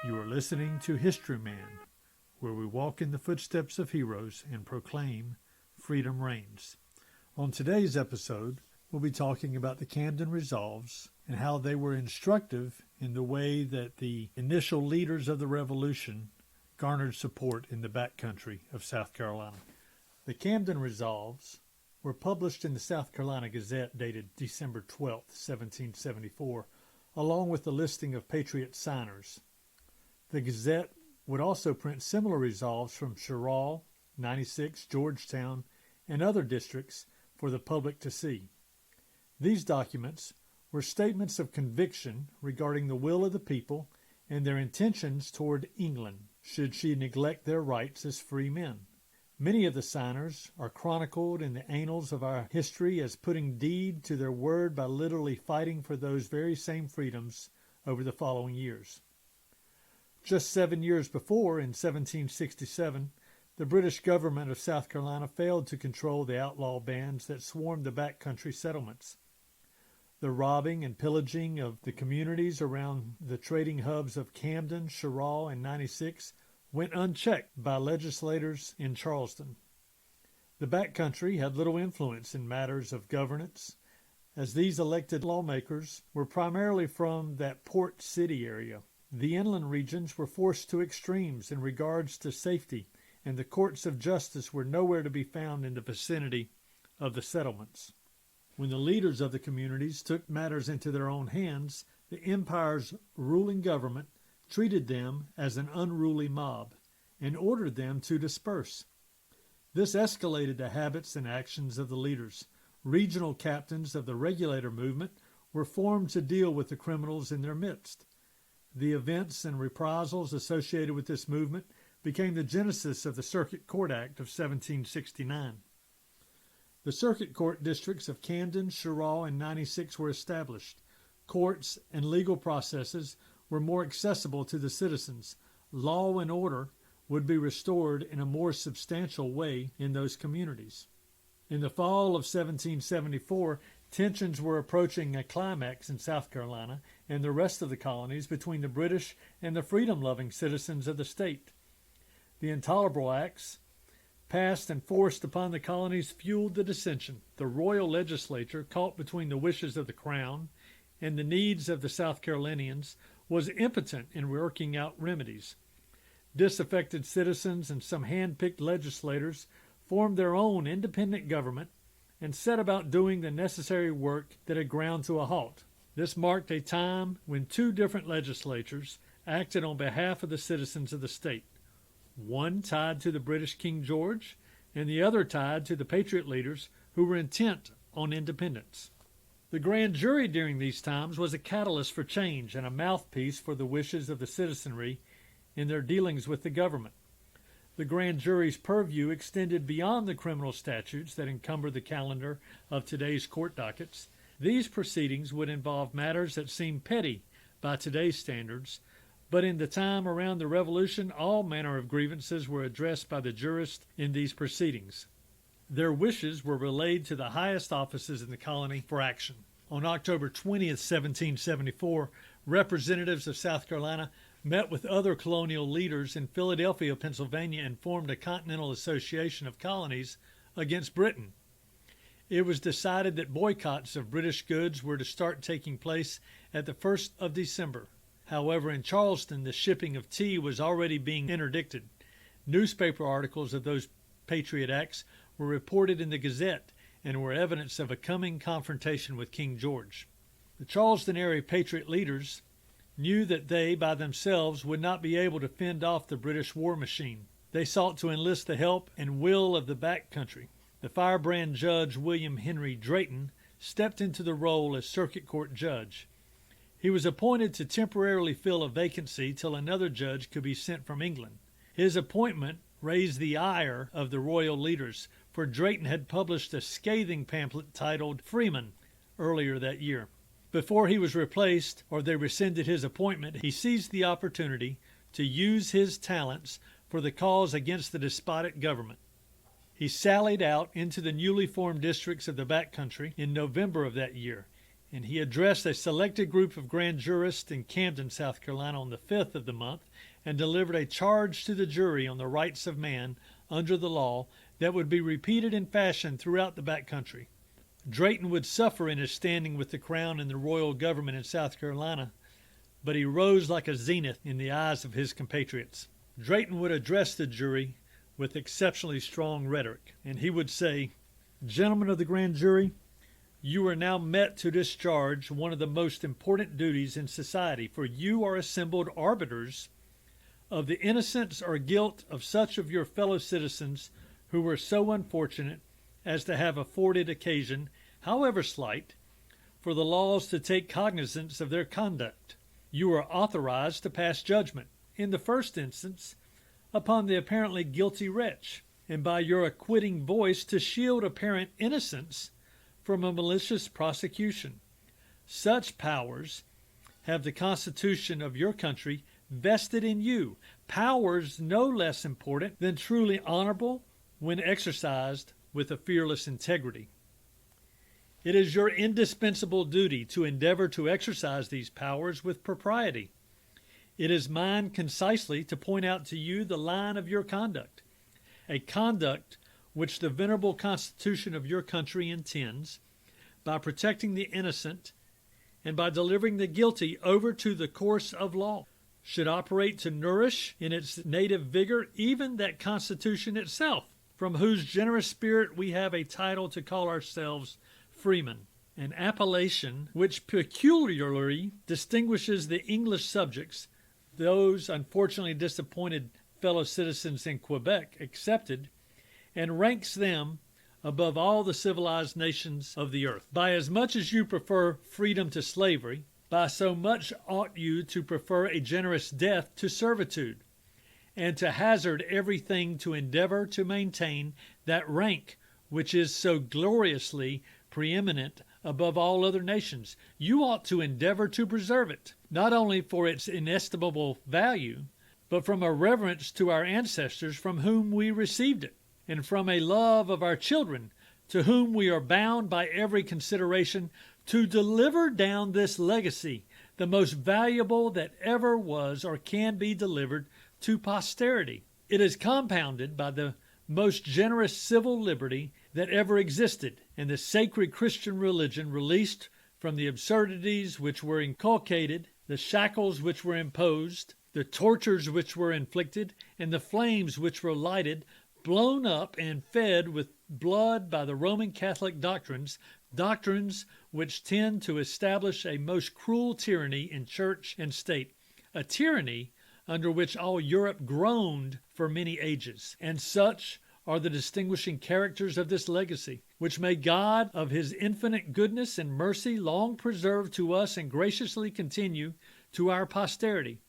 You are listening to Historyman, where we walk in the footsteps of heroes and proclaim freedom reigns. On today's episode, we'll be talking about the Camden Resolves and how they were instructive in the way that the initial leaders of the Revolution garnered support in the backcountry of South Carolina. The Camden Resolves were published in the South Carolina Gazette dated December 12, 1774, along with the listing of Patriot signers. The Gazette would also print similar resolves from Cheraw, 96, Georgetown, and other districts for the public to see. These documents were statements of conviction regarding the will of the people and their intentions toward England, should she neglect their rights as free men. Many of the signers are chronicled in the annals of our history as putting deed to their word by literally fighting for those very same freedoms over the following years. Just 7 years before, in 1767, the British government of South Carolina failed to control the outlaw bands that swarmed the backcountry settlements. The robbing and pillaging of the communities around the trading hubs of Camden, Cheraw, and 96 went unchecked by legislators in Charleston. The backcountry had little influence in matters of governance, as these elected lawmakers were primarily from that port city area. The inland regions were forced to extremes in regards to safety, and the courts of justice were nowhere to be found in the vicinity of the settlements. When the leaders of the communities took matters into their own hands, the empire's ruling government treated them as an unruly mob and ordered them to disperse. This escalated the habits and actions of the leaders. Regional captains of the regulator movement were formed to deal with the criminals in their midst. The events and reprisals associated with this movement became the genesis of the Circuit Court Act of 1769. The Circuit Court districts of Camden, Cheraw, and 96 were established. Courts and legal processes were more accessible to the citizens. Law and order would be restored in a more substantial way in those communities. In the fall of 1774, tensions were approaching a climax in South Carolina and the rest of the colonies between the British and the freedom-loving citizens of the state. The Intolerable Acts passed and forced upon the colonies fueled the dissension. The royal legislature, caught between the wishes of the crown and the needs of the South Carolinians, was impotent in working out remedies. Disaffected citizens and some hand-picked legislators formed their own independent government and set about doing the necessary work that had ground to a halt. This marked a time when two different legislatures acted on behalf of the citizens of the state, one tied to the British King George and the other tied to the Patriot leaders who were intent on independence. The grand jury during these times was a catalyst for change and a mouthpiece for the wishes of the citizenry in their dealings with the government. The grand jury's purview extended beyond the criminal statutes that encumber the calendar of today's court dockets. These proceedings would involve matters that seem petty by today's standards, but in the time around the Revolution, all manner of grievances were addressed by the jurists in these proceedings. Their wishes were relayed to the highest offices in the colony for action. On October 20th, 1774, representatives of South Carolina met with other colonial leaders in Philadelphia, Pennsylvania, and formed a Continental Association of Colonies against Britain. It was decided that boycotts of British goods were to start taking place at the 1st of December. However, in Charleston, the shipping of tea was already being interdicted. Newspaper articles of those Patriot Acts were reported in the Gazette and were evidence of a coming confrontation with King George. The Charleston area Patriot leaders knew that they, by themselves, would not be able to fend off the British war machine. They sought to enlist the help and will of the backcountry. The firebrand judge William Henry Drayton stepped into the role as circuit court judge. He was appointed to temporarily fill a vacancy till another judge could be sent from England. His appointment raised the ire of the royal leaders, for Drayton had published a scathing pamphlet titled Freeman earlier that year. Before he was replaced or they rescinded his appointment, he seized the opportunity to use his talents for the cause against the despotic government. He sallied out into the newly formed districts of the backcountry in November of that year. and he addressed a selected group of grand jurists in Camden, South Carolina on the 5th of the month and delivered a charge to the jury on the rights of man under the law that would be repeated in fashion throughout the back country. Drayton would suffer in his standing with the crown and the royal government in South Carolina, but he rose like a zenith in the eyes of his compatriots. Drayton would address the jury with exceptionally strong rhetoric, and he would say, "Gentlemen of the grand jury, you are now met to discharge one of the most important duties in society, for you are assembled arbiters of the innocence or guilt of such of your fellow citizens who were so unfortunate as to have afforded occasion, however slight, for the laws to take cognizance of their conduct. You are authorized to pass judgment, in the first instance, upon the apparently guilty wretch, and by your acquitting voice to shield apparent innocence from a malicious prosecution. Such powers have the Constitution of your country vested in you, powers no less important than truly honorable when exercised with a fearless integrity. It is your indispensable duty to endeavor to exercise these powers with propriety. It is mine concisely to point out to you the line of your conduct, a conduct which the venerable Constitution of your country intends, by protecting the innocent and by delivering the guilty over to the course of law, should operate to nourish in its native vigor even that Constitution itself, from whose generous spirit we have a title to call ourselves freemen, an appellation which peculiarly distinguishes the English subjects, those unfortunately disappointed fellow citizens in Quebec excepted, and ranks them above all the civilized nations of the earth. By as much as you prefer freedom to slavery, by so much ought you to prefer a generous death to servitude, and to hazard everything to endeavor to maintain that rank which is so gloriously preeminent above all other nations. You ought to endeavor to preserve it, not only for its inestimable value, but from a reverence to our ancestors from whom we received it, and from a love of our children, to whom we are bound by every consideration to deliver down this legacy, the most valuable that ever was or can be delivered to posterity. It is compounded by the most generous civil liberty that ever existed, and the sacred Christian religion released from the absurdities which were inculcated, the shackles which were imposed, the tortures which were inflicted, and the flames which were lighted, blown up and fed with blood by the Roman Catholic doctrines which tend to establish a most cruel tyranny in church and state, a tyranny under which all Europe groaned for many ages. And such are the distinguishing characters of this legacy, which may God of his infinite goodness and mercy long preserve to us and graciously continue to our posterity.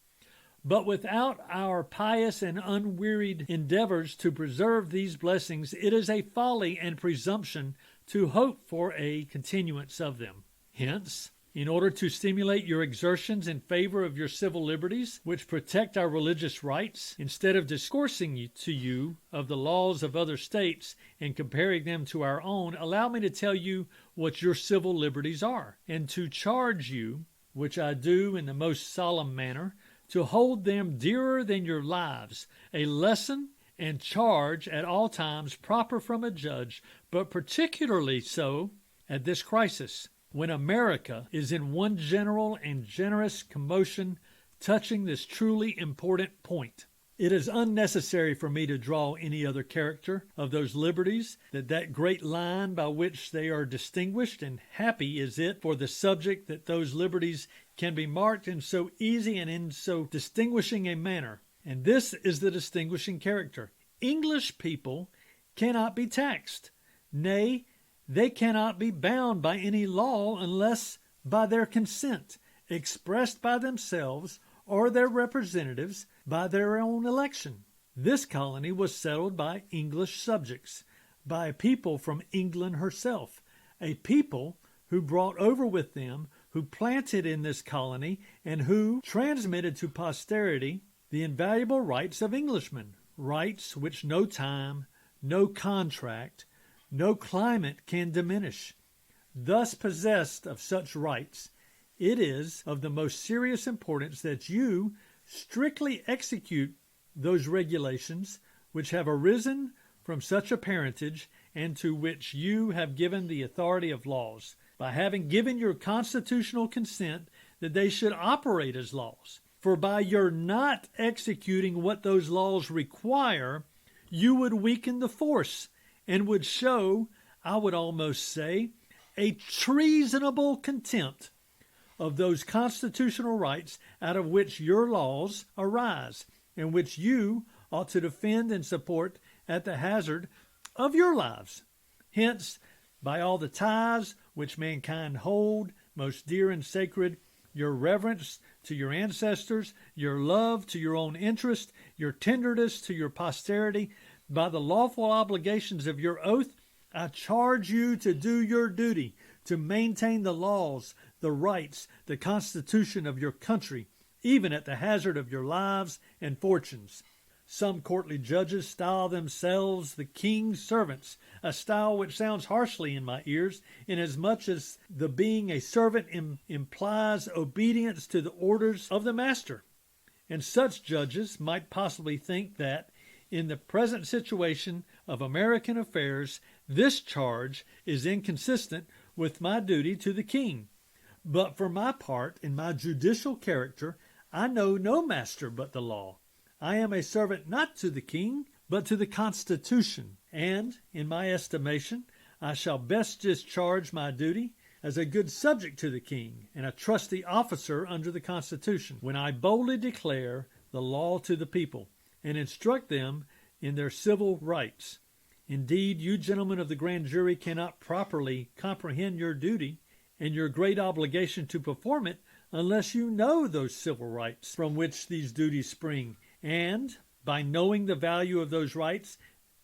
But without our pious and unwearied endeavors to preserve these blessings, it is a folly and presumption to hope for a continuance of them. Hence, in order to stimulate your exertions in favor of your civil liberties, which protect our religious rights, instead of discoursing to you of the laws of other states and comparing them to our own, allow me to tell you what your civil liberties are, and to charge you, which I do in the most solemn manner, to hold them dearer than your lives, a lesson and charge at all times proper from a judge, but particularly so at this crisis, when America is in one general and generous commotion touching this truly important point. It is unnecessary for me to draw any other character of those liberties, that great line by which they are distinguished, and happy is it for the subject that those liberties can be marked in so easy and in so distinguishing a manner. And this is the distinguishing character. English people cannot be taxed. Nay, they cannot be bound by any law unless by their consent, expressed by themselves or their representatives by their own election. This colony was settled by English subjects, by a people from England herself, a people who brought over with them, who planted in this colony, and who transmitted to posterity the invaluable rights of Englishmen, rights which no time, no contract, no climate can diminish, thus possessed of such rights, it is of the most serious importance that you strictly execute those regulations which have arisen from such a parentage and to which you have given the authority of laws, by having given your constitutional consent that they should operate as laws. For by your not executing what those laws require, you would weaken the force and would show, I would almost say, a treasonable contempt of those constitutional rights out of which your laws arise, and which you ought to defend and support at the hazard of your lives. Hence, by all the ties which mankind hold most dear and sacred, your reverence to your ancestors, your love to your own interest, your tenderness to your posterity, by the lawful obligations of your oath, I charge you to do your duty, to maintain the laws, the rights, the constitution of your country, even at the hazard of your lives and fortunes. Some courtly judges style themselves the king's servants, a style which sounds harshly in my ears, inasmuch as the being a servant implies obedience to the orders of the master. And such judges might possibly think that, in the present situation of American affairs, this charge is inconsistent with my duty to the king. But for my part, in my judicial character, I know no master but the law. I am a servant not to the king, but to the Constitution, and, in my estimation, I shall best discharge my duty as a good subject to the king and a trusty officer under the Constitution, when I boldly declare the law to the people and instruct them in their civil rights. Indeed, you gentlemen of the grand jury cannot properly comprehend your duty and your great obligation to perform it unless you know those civil rights from which these duties spring, and by knowing the value of those rights,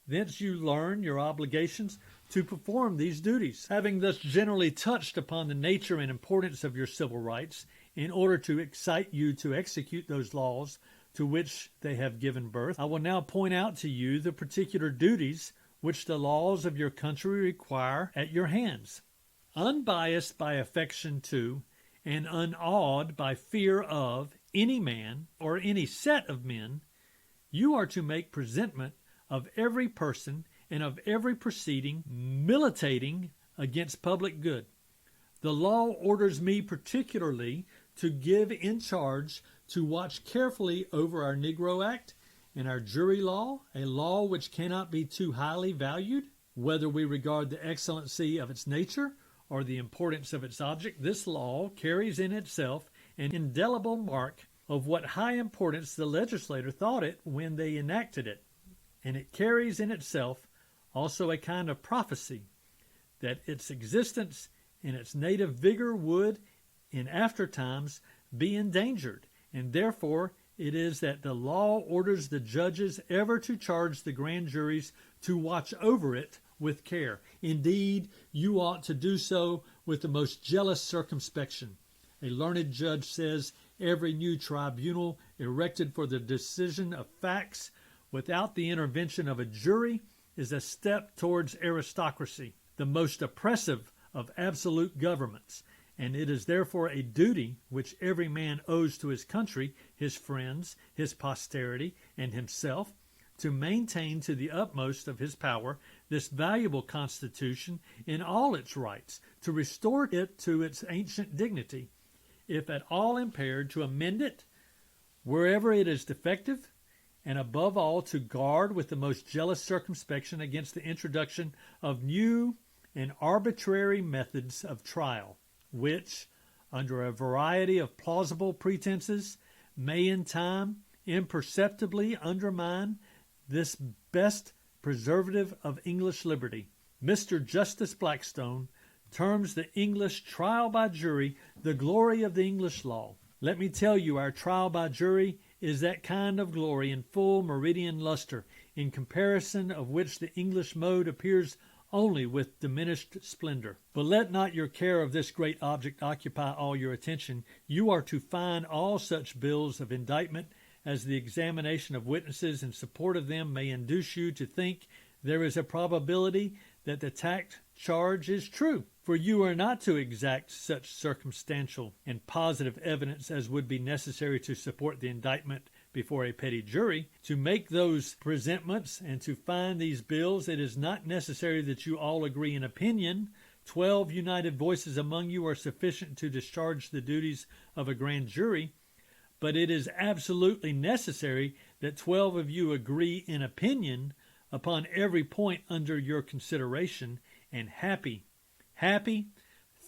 thence you learn your obligations to perform these duties. Having thus generally touched upon the nature and importance of your civil rights, in order to excite you to execute those laws to which they have given birth, I will now point out to you the particular duties which the laws of your country require at your hands. Unbiased by affection to, and unawed by fear of, any man or any set of men, you are to make presentment of every person and of every proceeding militating against public good. The law orders me particularly to give in charge to watch carefully over our Negro Act and our jury law, a law which cannot be too highly valued, whether we regard the excellency of its nature or the importance of its object. This law carries in itself an indelible mark of what high importance the legislator thought it when they enacted it, and it carries in itself also a kind of prophecy that its existence in its native vigor would, in after times, be endangered, and therefore it is that the law orders the judges ever to charge the grand juries to watch over it with care. Indeed, you ought to do so with the most jealous circumspection. A learned judge says every new tribunal erected for the decision of facts without the intervention of a jury is a step towards aristocracy, the most oppressive of absolute governments, and it is therefore a duty which every man owes to his country, his friends, his posterity, and himself, to maintain to the utmost of his power this valuable Constitution in all its rights, to restore it to its ancient dignity, if at all impaired, to amend it wherever it is defective, and above all to guard with the most jealous circumspection against the introduction of new and arbitrary methods of trial, which, under a variety of plausible pretenses, may in time imperceptibly undermine this best preservative of English liberty. Mr. Justice Blackstone terms the English trial by jury the glory of the English law. Let me tell you, our trial by jury is that kind of glory in full meridian luster, in comparison of which the English mode appears only with diminished splendor. But let not your care of this great object occupy all your attention. You are to find all such bills of indictment as the examination of witnesses in support of them may induce you to think there is a probability that the attacked charge is true. For you are not to exact such circumstantial and positive evidence as would be necessary to support the indictment before a petty jury. To make those presentments and to find these bills, it is not necessary that you all agree in opinion. 12 united voices among you are sufficient to discharge the duties of a grand jury, but it is absolutely necessary that 12 of you agree in opinion upon every point under your consideration, and happy,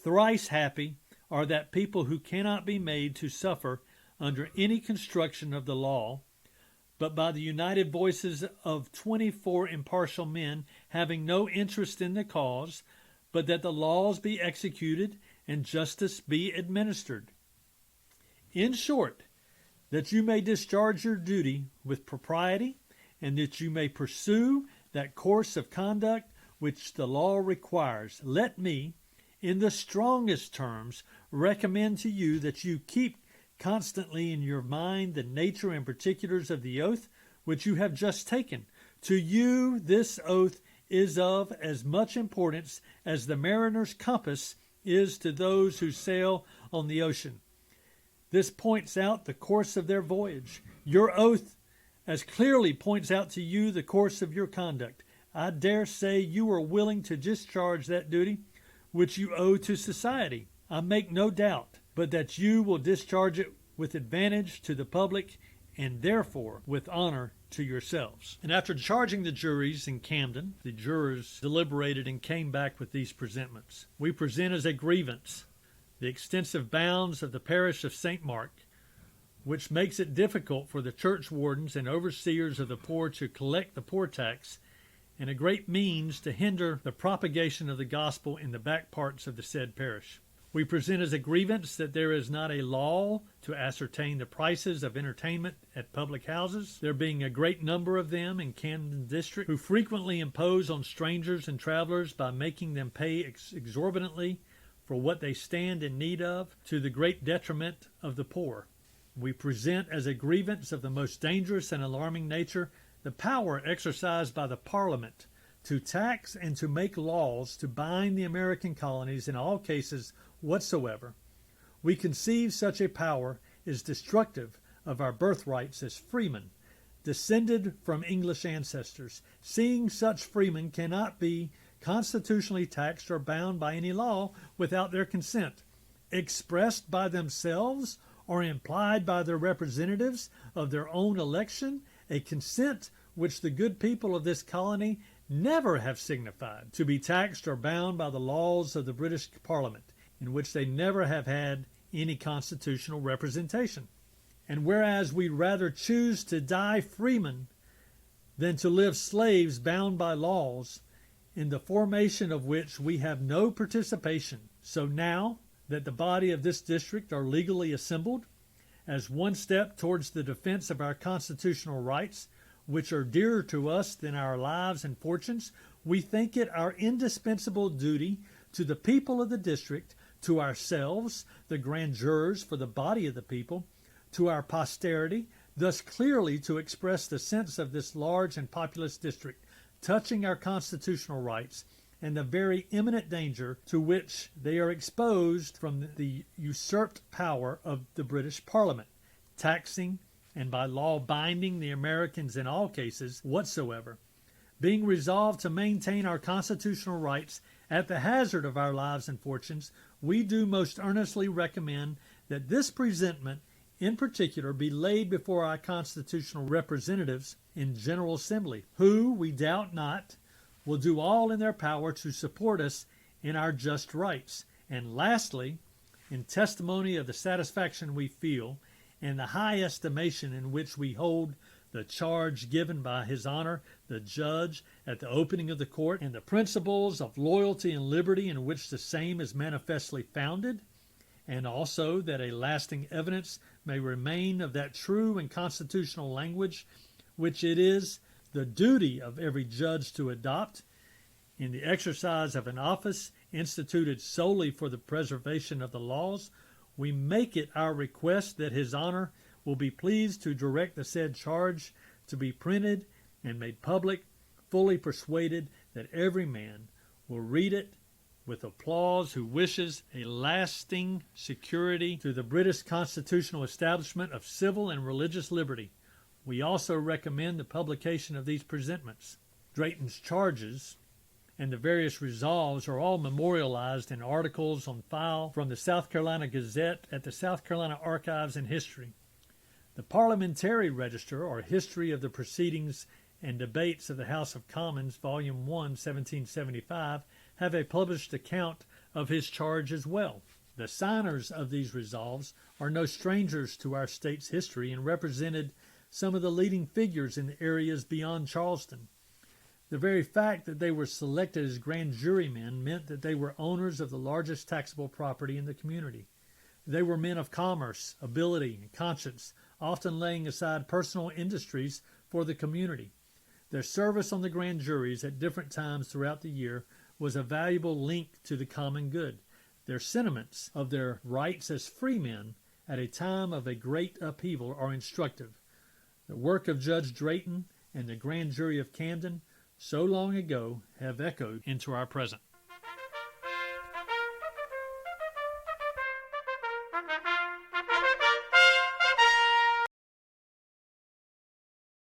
thrice happy, are that people who cannot be made to suffer under any construction of the law, but by the united voices of 24 impartial men having no interest in the cause, but that the laws be executed and justice be administered. In short, that you may discharge your duty with propriety, and that you may pursue that course of conduct which the law requires, let me, in the strongest terms, recommend to you that you keep constantly in your mind the nature and particulars of the oath which you have just taken. To you this oath is of as much importance as the mariner's compass is to those who sail on the ocean. This points out the course of their voyage. Your oath as clearly points out to you the course of your conduct. I dare say you are willing to discharge that duty which you owe to society. I make no doubt but that you will discharge it with advantage to the public and therefore with honor to yourselves. And after charging the juries in Camden, the jurors deliberated and came back with these presentments. We present as a grievance the extensive bounds of the parish of St. Mark, which makes it difficult for the church wardens and overseers of the poor to collect the poor tax, and a great means to hinder the propagation of the gospel in the back parts of the said parish. We present as a grievance that there is not a law to ascertain the prices of entertainment at public houses, there being a great number of them in Camden district, who frequently impose on strangers and travelers by making them pay exorbitantly for what they stand in need of, to the great detriment of the poor. We present as a grievance of the most dangerous and alarming nature the power exercised by the Parliament to tax and to make laws to bind the American colonies in all cases whatsoever. We conceive such a power is destructive of our birthrights as freemen, descended from English ancestors, seeing such freemen cannot be constitutionally taxed or bound by any law without their consent, expressed by themselves or implied by their representatives of their own election, a consent which the good people of this colony never have signified, to be taxed or bound by the laws of the British Parliament, in which they never have had any constitutional representation. And whereas we rather choose to die freemen than to live slaves bound by laws, in the formation of which we have no participation, so now that the body of this district are legally assembled, as one step towards the defense of our constitutional rights, which are dearer to us than our lives and fortunes, we think it our indispensable duty to the people of the district, to ourselves, the grand jurors for the body of the people, to our posterity, thus clearly to express the sense of this large and populous district, touching our constitutional rights, and the very imminent danger to which they are exposed from the usurped power of the British Parliament, taxing and by law binding the Americans in all cases whatsoever. Being resolved to maintain our constitutional rights at the hazard of our lives and fortunes, we do most earnestly recommend that this presentment in particular be laid before our constitutional representatives in General Assembly, who, we doubt not, will do all in their power to support us in our just rights. And lastly, in testimony of the satisfaction we feel and the high estimation in which we hold the charge given by His Honor the Judge at the opening of the court, and the principles of loyalty and liberty in which the same is manifestly founded, and also that a lasting evidence may remain of that true and constitutional language which it is the duty of every judge to adopt in the exercise of an office instituted solely for the preservation of the laws, we make it our request that His Honor will be pleased to direct the said charge to be printed and made public, fully persuaded that every man will read it with applause who wishes a lasting security through the British constitutional establishment of civil and religious liberty. We also recommend the publication of these presentments. Drayton's charges and the various resolves are all memorialized in articles on file from the South Carolina Gazette at the South Carolina Archives and History. The Parliamentary Register, or History of the Proceedings and Debates of the House of Commons, Volume 1, 1775, have a published account of his charge as well. The signers of these resolves are no strangers to our state's history and represented some of the leading figures in the areas beyond Charleston. The very fact that they were selected as grand jurymen meant that they were owners of the largest taxable property in the community. They were men of commerce, ability, and conscience, often laying aside personal industries for the community. Their service on the grand juries at different times throughout the year was a valuable link to the common good. Their sentiments of their rights as free men at a time of a great upheaval are instructive. The work of Judge Drayton and the grand jury of Camden so long ago have echoed into our present.